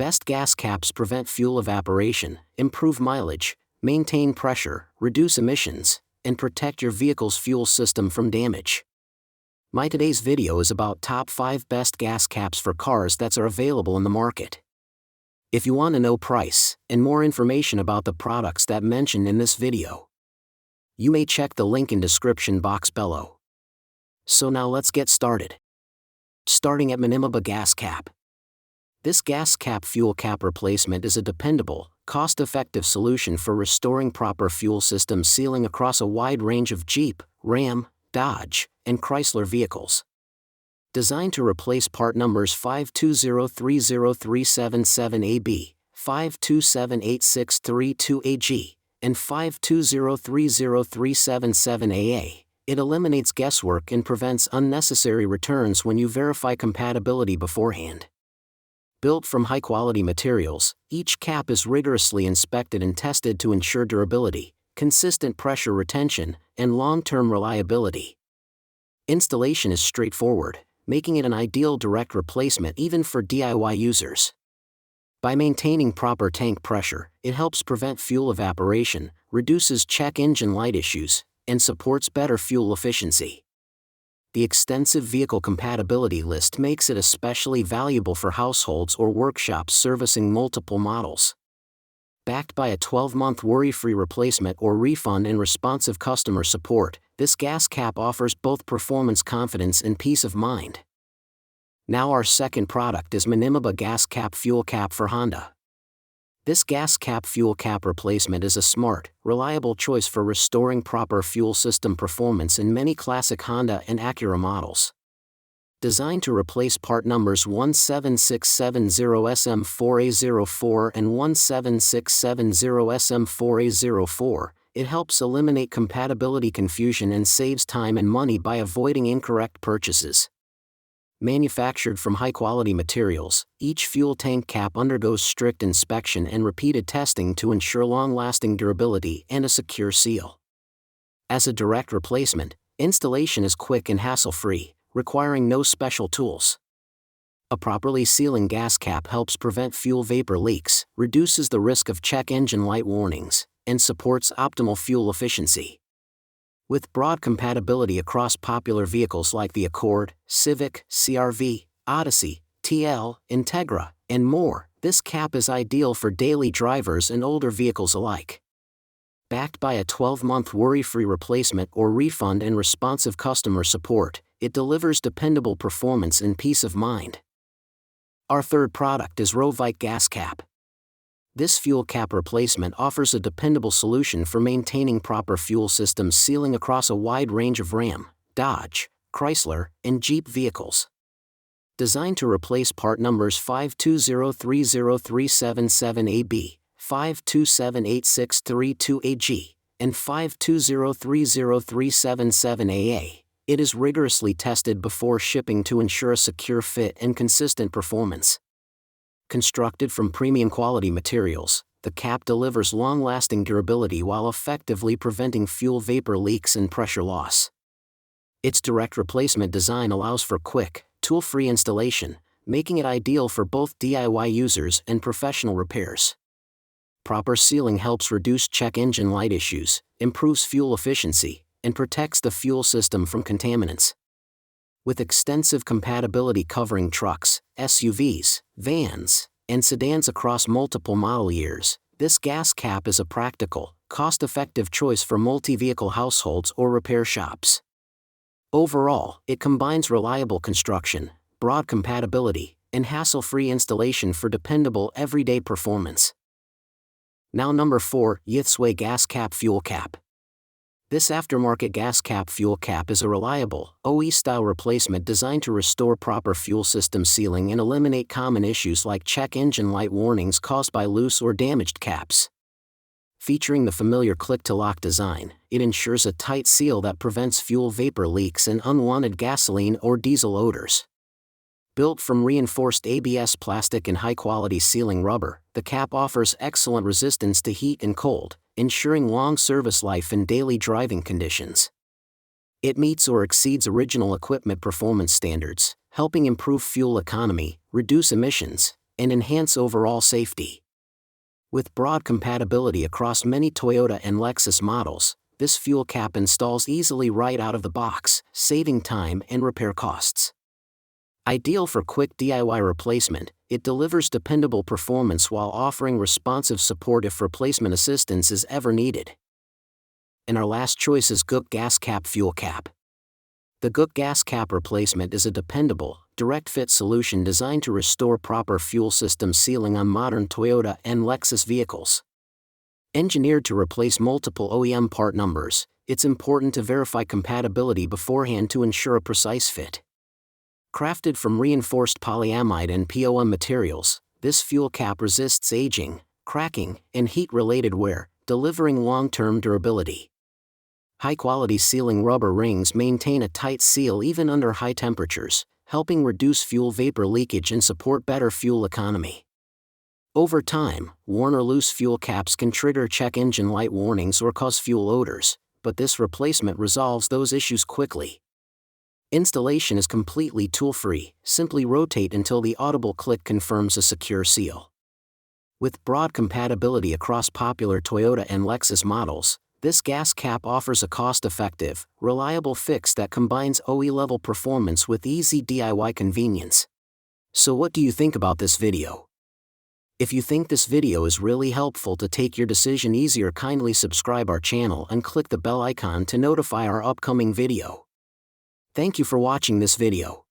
Best gas caps prevent fuel evaporation, improve mileage, maintain pressure, reduce emissions, and protect your vehicle's fuel system from damage. My today's video is about top 5 best gas caps for cars that are available in the market. If you want to know price and more information about the products that mentioned in this video, you may check the link in description box below. So now let's get started. Starting at Minimaba gas cap. This gas cap fuel cap replacement is a dependable, cost-effective solution for restoring proper fuel system sealing across a wide range of Jeep, Ram, Dodge, and Chrysler vehicles. Designed to replace part numbers 520303777AB, 5278632AG, and 520303777AA, it eliminates guesswork and prevents unnecessary returns when you verify compatibility beforehand. Built from high-quality materials, each cap is rigorously inspected and tested to ensure durability, consistent pressure retention, and long-term reliability. Installation is straightforward, making it an ideal direct replacement even for DIY users. By maintaining proper tank pressure, it helps prevent fuel evaporation, reduces check engine light issues, and supports better fuel efficiency. The extensive vehicle compatibility list makes it especially valuable for households or workshops servicing multiple models. Backed by a 12-month worry-free replacement or refund and responsive customer support, this gas cap offers both performance confidence and peace of mind. Now our second product is Minimaba gas cap fuel cap for Honda. This gas cap fuel cap replacement is a smart, reliable choice for restoring proper fuel system performance in many classic Honda and Acura models. Designed to replace part numbers 17670SM4A04 and 17670SM4A04, it helps eliminate compatibility confusion and saves time and money by avoiding incorrect purchases. Manufactured from high-quality materials, each fuel tank cap undergoes strict inspection and repeated testing to ensure long-lasting durability and a secure seal. As a direct replacement, installation is quick and hassle-free, requiring no special tools. A properly sealing gas cap helps prevent fuel vapor leaks, reduces the risk of check engine light warnings, and supports optimal fuel efficiency. With broad compatibility across popular vehicles like the Accord, Civic, CR-V, Odyssey, TL, Integra, and more, this cap is ideal for daily drivers and older vehicles alike. Backed by a 12-month worry-free replacement or refund and responsive customer support, it delivers dependable performance and peace of mind. Our third product is Rovite gas cap. This fuel cap replacement offers a dependable solution for maintaining proper fuel system sealing across a wide range of Ram, Dodge, Chrysler, and Jeep vehicles. Designed to replace part numbers 520303777AB, 5278632AG, and 520303777AA, it is rigorously tested before shipping to ensure a secure fit and consistent performance. Constructed from premium quality materials, the cap delivers long-lasting durability while effectively preventing fuel vapor leaks and pressure loss. Its direct replacement design allows for quick, tool-free installation, making it ideal for both DIY users and professional repairs. Proper sealing helps reduce check engine light issues, improves fuel efficiency, and protects the fuel system from contaminants. With extensive compatibility covering trucks, SUVs, vans, and sedans across multiple model years, this gas cap is a practical, cost-effective choice for multi-vehicle households or repair shops. Overall, it combines reliable construction, broad compatibility, and hassle-free installation for dependable everyday performance. Now number 4, Yithsway gas cap fuel cap. This aftermarket gas cap fuel cap is a reliable, OE-style replacement designed to restore proper fuel system sealing and eliminate common issues like check engine light warnings caused by loose or damaged caps. Featuring the familiar click-to-lock design, it ensures a tight seal that prevents fuel vapor leaks and unwanted gasoline or diesel odors. Built from reinforced ABS plastic and high-quality sealing rubber, the cap offers excellent resistance to heat and cold, ensuring long service life in daily driving conditions. It meets or exceeds original equipment performance standards, helping improve fuel economy, reduce emissions, and enhance overall safety. With broad compatibility across many Toyota and Lexus models, this fuel cap installs easily right out of the box, saving time and repair costs. Ideal for quick DIY replacement, it delivers dependable performance while offering responsive support if replacement assistance is ever needed. And our last choice is GUC Gas Cap Fuel Cap. The GUC Gas Cap replacement is a dependable, direct-fit solution designed to restore proper fuel system sealing on modern Toyota and Lexus vehicles. Engineered to replace multiple OEM part numbers, it's important to verify compatibility beforehand to ensure a precise fit. Crafted from reinforced polyamide and POM materials, this fuel cap resists aging, cracking, and heat-related wear, delivering long-term durability. High-quality sealing rubber rings maintain a tight seal even under high temperatures, helping reduce fuel vapor leakage and support better fuel economy. Over time, worn or loose fuel caps can trigger check engine light warnings or cause fuel odors, but this replacement resolves those issues quickly. Installation is completely tool-free, simply rotate until the audible click confirms a secure seal. With broad compatibility across popular Toyota and Lexus models, this gas cap offers a cost-effective, reliable fix that combines OE-level performance with easy DIY convenience. So what do you think about this video? If you think this video is really helpful to take your decision easier, kindly subscribe our channel and click the bell icon to notify our upcoming video. Thank you for watching this video.